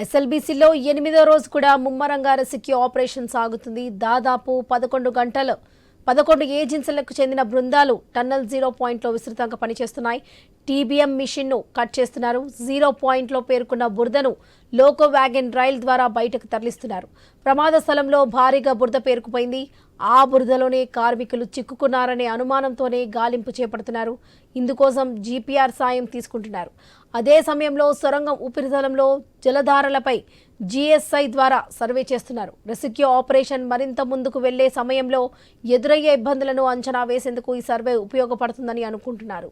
ఎస్ఎల్బీసీలో 8వ రోజు కూడా ముమ్మరంగా రెస్క్యూ ఆపరేషన్ సాగుతుంది. దాదాపు 11 గంటలు 11 ఏజెన్సీలకు చెందిన బృందాలు టన్నల్ జీరో పాయింట్లో విస్తృతంగా పనిచేస్తున్నాయి. టీబీఎం మిషన్ను కట్ చేస్తున్నారు. జీరో పాయింట్లో పేర్కొన్న బురదను లోకో వ్యాగన్ రైల్ ద్వారా బయటకు తరలిస్తున్నారు. ప్రమాద స్థలంలో భారీగా బురద పేరుకుపోయింది. ఆ బురదలోనే కార్మికులు చిక్కుకున్నారనే అనుమానంతోనే గాలింపు చేపడుతున్నారు. ఇందుకోసం జీపీఆర్ సాయం తీసుకుంటున్నారు. అదే సమయంలో సొరంగం ఉపరితలంలో జలధారలపై జీఎస్ఐ ద్వారా సర్వే చేస్తున్నారు. రెస్క్యూ ఆపరేషన్ మరింత ముందుకు వెళ్లే సమయంలో ఎదురయ్యే ఇబ్బందులను అంచనా వేసేందుకు ఈ సర్వే ఉపయోగపడుతుందని అనుకుంటున్నారు.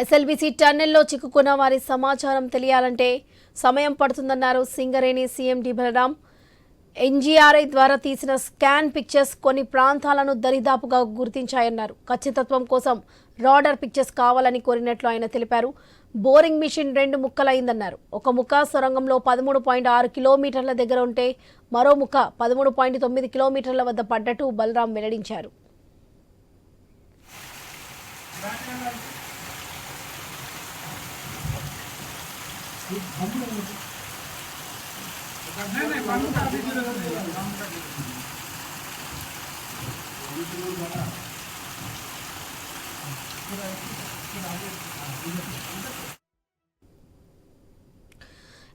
ఎస్ఎల్బీసీ టన్నెల్లో చిక్కుకున్న వారి సమాచారం తెలియాలంటే సమయం పడుతుందన్నారు సింగరేణి సీఎండీ బలరాం. ఎన్జీఆర్ఐ ద్వారా తీసిన స్కాన్ పిక్చర్స్ కొన్ని ప్రాంతాలను దరిదాపుగా గుర్తించాయన్నారు. ఖచ్చితత్వం కోసం రాడర్ పిక్చర్స్ కావాలని కోరినట్లు ఆయన తెలిపారు. బోరింగ్ మిషన్ 2 ముక్కలైందన్నారు. ఒక ముక్క సొరంగంలో 13.6 కిలోమీటర్ల దగ్గర ఉంటే మరో ముక్క 13.9 కిలోమీటర్ల వద్ద పడ్డట్టు బలరాం వెల్లడించారు.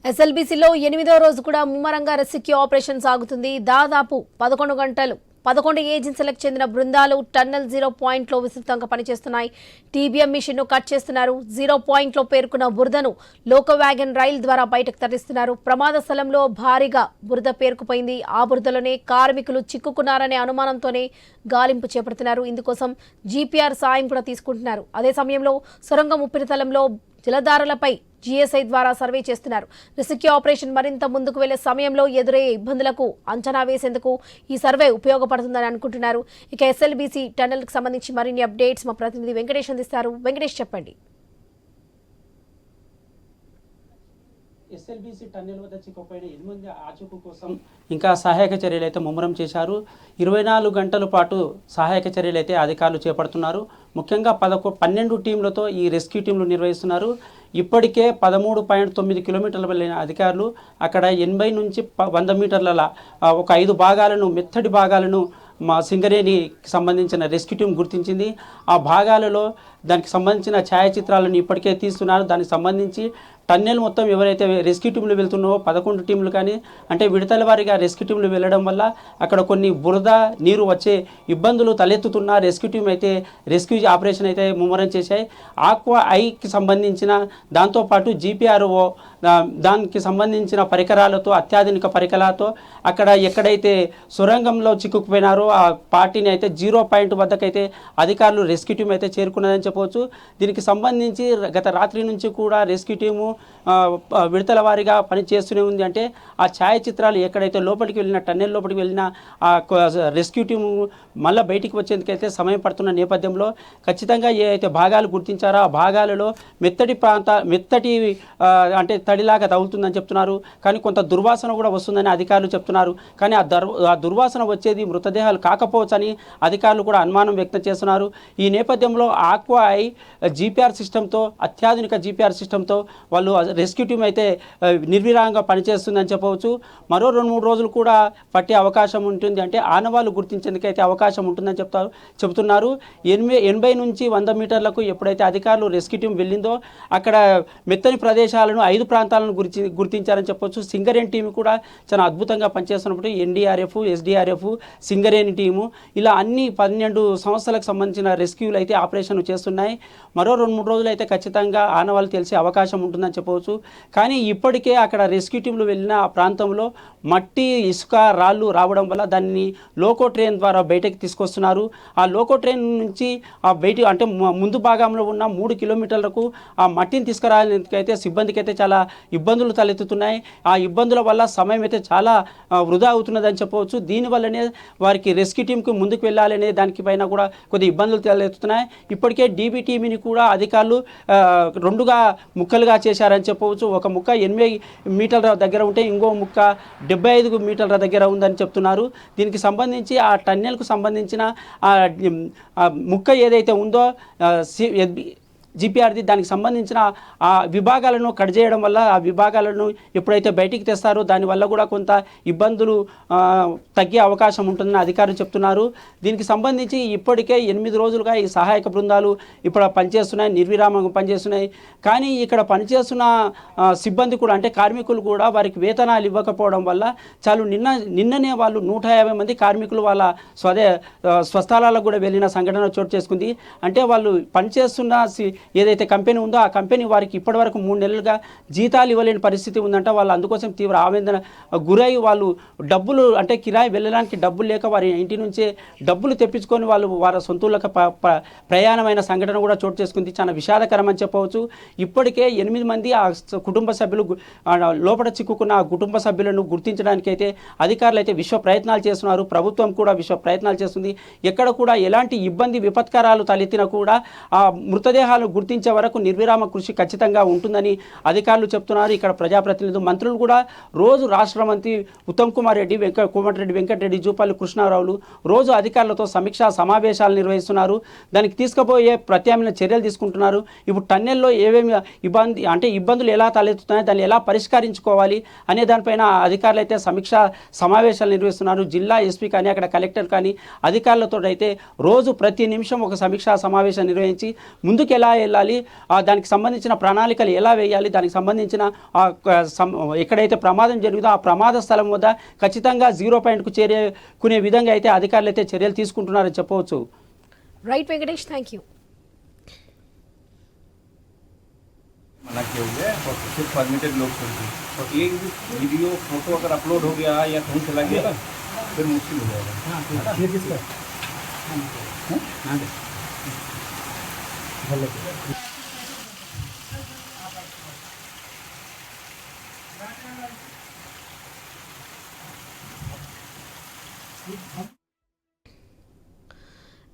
ఎస్ఎల్బీసీలో 8వ రోజు కూడా ముమ్మరంగా రెస్క్యూ ఆపరేషన్ సాగుతుంది. దాదాపు 11 గంటలు 11 ఏజెన్సీలకు చెందిన బృందాలు టన్నల్ జీరో పాయింట్లో విస్తృతంగా పనిచేస్తున్నాయి. టీబీఎం మిషన్ను కట్ చేస్తున్నారు. జీరో పాయింట్లో పేర్కొన్న బురదను లోకో వ్యాగన్ రైల్ ద్వారా బయటకు తరలిస్తున్నారు. ప్రమాద స్థలంలో భారీగా బురద పేరుకుపోయింది. ఆ బురదలోనే కార్మికులు చిక్కుకున్నారనే అనుమానంతోనే గాలింపు చేపడుతున్నారు. ఇందుకోసం జీపీఆర్ సాయం కూడా తీసుకుంటున్నారు. అదే సమయంలో సొరంగం ఉపరితలంలో జలధారలపై జీఎస్ఐ ద్వారా సర్వే చేస్తున్నారు. రెస్క్యూ ఆపరేషన్ మరింత ముందుకు వెళ్లే సమయంలో ఎదురయ్యే ఇబ్బందులకు అంచనా వేసేందుకు ఈ సర్వే ఉపయోగపడుతుందని అనుకుంటున్నారు. ఇక ఎస్ఎల్బీసీ టన్నెల్కి సంబంధించి మరిన్ని అప్డేట్స్ మా ప్రతినిధి వెంకటేష్ అందిస్తారు. వెంకటేష్, చెప్పండి. ఎస్ఎల్బీసీ టన్నెల్ వద్ద చిక్కుపోయిన 8 మంది ఆచూకు కోసం ఇంకా సహాయక చర్యలు అయితే ముమ్మరం చేశారు. 24 గంటల పాటు సహాయక చర్యలు అయితే అధికారులు చేపడుతున్నారు. ముఖ్యంగా 12 టీంలతో ఈ రెస్క్యూ టీంలు నిర్వహిస్తున్నారు. ఇప్పటికే 13.9 కిలోమీటర్ల వెళ్ళిన అధికారులు అక్కడ 80 నుంచి 100 మీటర్ల ఒక 5 భాగాలను మెత్తటి భాగాలను మా సింగరేణికి సంబంధించిన రెస్క్యూ టీం గుర్తించింది. ఆ భాగాలలో దానికి సంబంధించిన ఛాయాచిత్రాలను ఇప్పటికే తీస్తున్నారు. దానికి సంబంధించి టన్నెల్ మొత్తం ఎవరైతే రెస్క్యూ టీంలు వెళ్తున్నావో 11 టీంలు కానీ అంటే విడతల వారీగా రెస్క్యూ టీంలు వెళ్ళడం వల్ల అక్కడ కొన్ని బురద నీరు వచ్చే ఇబ్బందులు తలెత్తుతున్న రెస్క్యూ టీం అయితే రెస్క్యూ ఆపరేషన్ అయితే ముమ్మరం చేశాయి. ఆక్వా ఐకి సంబంధించిన దాంతోపాటు జీపీఆర్ఓ దానికి సంబంధించిన పరికరాలతో అత్యాధునిక పరికరాలతో అక్కడ ఎక్కడైతే సొరంగంలో చిక్కుకుపోయినారో ఆ పార్టీని అయితే జీరో పాయింట్ వద్దకైతే అధికారులు రెస్క్యూ టీం అయితే చేరుకున్నదని చెప్పవచ్చు. దీనికి సంబంధించి గత రాత్రి నుంచి కూడా రెస్క్యూ టీము విడతల వారీగా పనిచేస్తూనే ఉంది. అంటే ఆ ఛాయాచిత్రాలు ఎక్కడైతే లోపలికి వెళ్ళిన టన్నెల్ లోపలికి వెళ్ళిన ఆ రెస్క్యూ టీము మళ్ళీ బయటికి వచ్చేందుకైతే సమయం పడుతున్న నేపథ్యంలో ఖచ్చితంగా ఏ అయితే భాగాలు గుర్తించారో ఆ భాగాలలో మెత్తటి అంటే తడిలాగా తగులుతుందని చెప్తున్నారు. కానీ కొంత దుర్వాసన కూడా వస్తుందని అధికారులు చెప్తున్నారు. కానీ ఆ దుర్వాసన వచ్చేది మృతదేహాలు కాకపోవచ్చని అధికారులు కూడా అనుమానం వ్యక్తం చేస్తున్నారు. ఈ నేపథ్యంలో ఆక్వా ఐ జీపీఆర్ సిస్టంతో అత్యాధునిక జీపీఆర్ సిస్టంతో వాళ్ళు రెస్క్యూ టీం అయితే నిర్విరామంగా పనిచేస్తుందని చెప్పవచ్చు. మరో 2-3 రోజులు కూడా పట్టే అవకాశం ఉంటుంది. అంటే ఆనవాళ్ళు గుర్తించేందుకైతే అవకాశం ఉంటుందని చెబుతున్నారు. 80 నుంచి 100 మీటర్లకు ఎప్పుడైతే అధికారులు రెస్క్యూ టీం వెళ్ళిందో అక్కడ మెత్తని ప్రదేశాలను 5 ప్రాంతాలను గుర్తించారని చెప్పవచ్చు. సింగరేణి టీం కూడా చాలా అద్భుతంగా పనిచేస్తున్నప్పుడు ఎన్డీఆర్ఎఫ్, ఎస్డీఆర్ఎఫ్, సింగరేణి టీము ఇలా అన్ని 12 సంస్థలకు సంబంధించిన రెస్క్యూలు అయితే ఆపరేషన్ చేస్తున్నాయి. మరో 2-3 రోజులు అయితే ఖచ్చితంగా ఆనవాళ్ళు తెలిసే అవకాశం ఉంటుందని చెప్పవచ్చు. కానీ ఇప్పటికే అక్కడ రెస్క్యూ టీంలు వెళ్ళిన ఆ ప్రాంతంలో మట్టి, ఇసుక, రాళ్ళు రావడం వల్ల దాన్ని లోకో ట్రైన్ ద్వారా బయటకు తీసుకొస్తున్నారు. ఆ లోకో ట్రైన్ నుంచి ఆ బయట అంటే ముందు భాగంలో ఉన్న 3 కిలోమీటర్లకు ఆ మట్టిని తీసుకురావడానికైతే సిబ్బందికి అయితే చాలా ఇబ్బందులు తలెత్తుతున్నాయి. ఆ ఇబ్బందుల వల్ల సమయం అయితే చాలా వృధా అవుతున్నదని చెప్పవచ్చు. దీనివల్లనే వారికి రెస్క్యూ టీంకి ముందుకు వెళ్ళాలనే దానిపైన కూడా కొద్ది ఇబ్బందులు తలెత్తుతున్నాయి. ఇప్పటికే DBటీవీని కూడా అధికారులు రెండుగా ముక్కలుగా చేశారని చెప్పవచ్చు. ఒక ముక్క 8 మీటర్ల దగ్గర ఉంటే ఇంకో ముక్క 75 మీటర్ల దగ్గర ఉందని చెప్తున్నారు. దీనికి సంబంధించి ఆ టన్నెల్కు సంబంధించిన ముక్క ఏదైతే ఉందో GPRది దానికి సంబంధించిన ఆ విభాగాలను కట్ చేయడం వల్ల ఆ విభాగాలను ఎప్పుడైతే బయటికి తెస్తారో దానివల్ల కూడా కొంత ఇబ్బందులు తగ్గే అవకాశం ఉంటుందని అధికారులు చెప్తున్నారు. దీనికి సంబంధించి ఇప్పటికే 8 రోజులుగా ఈ సహాయక బృందాలు ఇప్పుడు పనిచేస్తున్నాయి, నిర్విరామంగా పనిచేస్తున్నాయి. కానీ ఇక్కడ పనిచేస్తున్న సిబ్బంది కూడా అంటే కార్మికులు కూడా వారికి వేతనాలు ఇవ్వకపోవడం వల్ల నిన్ననే వాళ్ళు 150 మంది కార్మికులు వాళ్ళ స్వస్థలాలకు కూడా వెళ్ళిన సంఘటన చోటు చేసుకుంది. అంటే వాళ్ళు పనిచేస్తున్న ఏదైతే కంపెనీ ఉందో ఆ కంపెనీ వారికి ఇప్పటివరకు 3 నెలలుగా జీతాలు ఇవ్వలేని పరిస్థితి ఉందంట. వాళ్ళు అందుకోసం తీవ్ర ఆవేదన గురై వాళ్ళు డబ్బులు అంటే కిరాయి వెళ్ళడానికి డబ్బులు లేక వారి ఇంటి నుంచే డబ్బులు తెప్పించుకొని వాళ్ళు వారి సొంతూళ్ళకి ప్రయాణమైన సంఘటన కూడా చోటు చేసుకుంది. చాలా విషాదకరం అని చెప్పవచ్చు. ఇప్పటికే 8 మంది ఆ కుటుంబ సభ్యులు లోపల చిక్కుకున్న ఆ కుటుంబ సభ్యులను గుర్తించడానికి అయితే అధికారులు అయితే విశ్వ ప్రయత్నాలు చేస్తున్నారు. ప్రభుత్వం కూడా విశ్వ ప్రయత్నాలు చేస్తుంది. ఎక్కడ కూడా ఎలాంటి ఇబ్బంది విపత్కరాలు తలెత్తినా కూడా ఆ మృతదేహాలు గుర్తించే వరకు నిర్విరామ కృషి ఖచ్చితంగా ఉంటుందని అధికారులు చెప్తున్నారు. ఇక్కడ ప్రజాప్రతినిధులు మంత్రులు కూడా రోజు రాష్ట్ర మంత్రి ఉత్తమ్ కుమార్ రెడ్డి, కోమటిరెడ్డి వెంకటరెడ్డి, జూపల్లి కృష్ణారావులు రోజు అధికారులతో సమీక్షా సమావేశాలు నిర్వహిస్తున్నారు. దానికి తీసుకుపోయే ప్రత్యామ్నాయ చర్యలు తీసుకుంటున్నారు. ఇప్పుడు టన్నెల్లో ఏమేమి ఇబ్బందులు ఎలా తలెత్తుతున్నాయి, దాన్ని ఎలా పరిష్కరించుకోవాలి అనే దానిపైన అధికారులు అయితే సమీక్షా సమావేశాలు నిర్వహిస్తున్నారు. జిల్లా ఎస్పీ కానీ అక్కడ కలెక్టర్ కానీ అధికారులతో అయితే రోజు ప్రతి నిమిషం ఒక సమీక్షా సమావేశం నిర్వహించి ముందుకు ఎలా వెళ్ళాలి, దానికి సంబంధించిన ప్రణాళికలు ఎలా వేయాలి, దానికి సంబంధించిన ఎక్కడైతే ప్రమాదం జరిగిందో ఆ ప్రమాద స్థలం వద్ద ఖచ్చితంగా 0 పాయింట్కు చేరుకునే విధంగా అయితే అధికారులు అయితే చర్యలు తీసుకుంటున్నారని చెప్పవచ్చు. Right Venkatesh, thank you. मना किए हुए हैं और सिर्फ परमिटेड लोग सुनते और एक वीडियो फोटो अगर अपलोड हो गया या कहीं चला गया फिर मुश्किल हो जाएगा.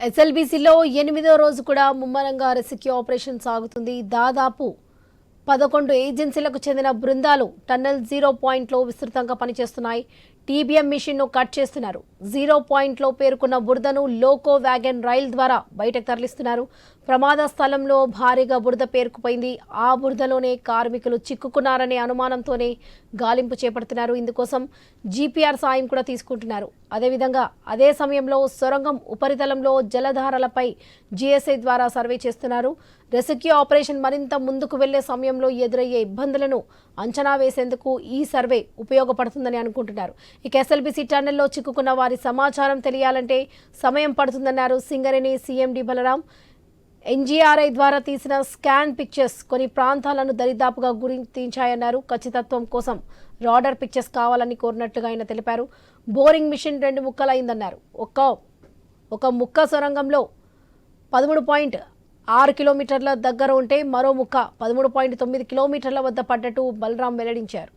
SLBCలో 8వ రోజు కూడా ముమ్మరంగా రెస్క్యూ ఆపరేషన్ సాగుతుంది. దాదాపు 11 ఏజెన్సీలకు చెందిన బృందాలు టన్నెల్ 0 పాయింట్లో విస్తృతంగా పనిచేస్తున్నాయి. TBM మిషన్ను కట్ చేస్తున్నారు. 0 పాయింట్లో పేరుకున్న బురదను లోకో వ్యాగన్ రైల్ ద్వారా బయటకు తరలిస్తున్నారు. ప్రమాద స్థలంలో భారీగా బురద పేరుకుపోయింది. ఆ బురదలోనే కార్మికులు చిక్కుకున్నారనే అనుమానంతోనే గాలింపు చేపడుతున్నారు. ఇందుకోసం GPR సాయం కూడా తీసుకుంటున్నారు. అదేవిధంగా అదే సమయంలో సొరంగం ఉపరితలంలో జలధారలపై GSI ద్వారా సర్వే చేస్తున్నారు. రెస్క్యూ ఆపరేషన్ మరింత ముందుకు వెళ్లే సమయంలో ఎదురయ్యే ఇబ్బందులను అంచనా వేసేందుకు ఈ సర్వే ఉపయోగపడుతుందని అనుకుంటున్నారు. ఇక SLBC టన్నెల్లో చిక్కుకున్న వారి సమాచారం తెలియాలంటే సమయం పడుతుందన్నారు సింగరేణి CMD బలరాం. NGRI ద్వారా తీసిన స్కాన్ పిక్చర్స్ కొన్ని ప్రాంతాలను దరిదాపుగా గుర్తించాయన్నారు. ఖచ్చితత్వం కోసం రాడర్ పిక్చర్స్ కావాలని కోరినట్టుగా ఆయన తెలిపారు. బోరింగ్ మిషన్ 2 ముక్కలైందన్నారు. ఒక ముక్క సొరంగంలో 13.6 కిలోమీటర్ల దగ్గర ఉంటే మరో ముక్క 13.9 కిలోమీటర్ల వద్ద పడ్డట్టు బలరాం వెల్లడించారు.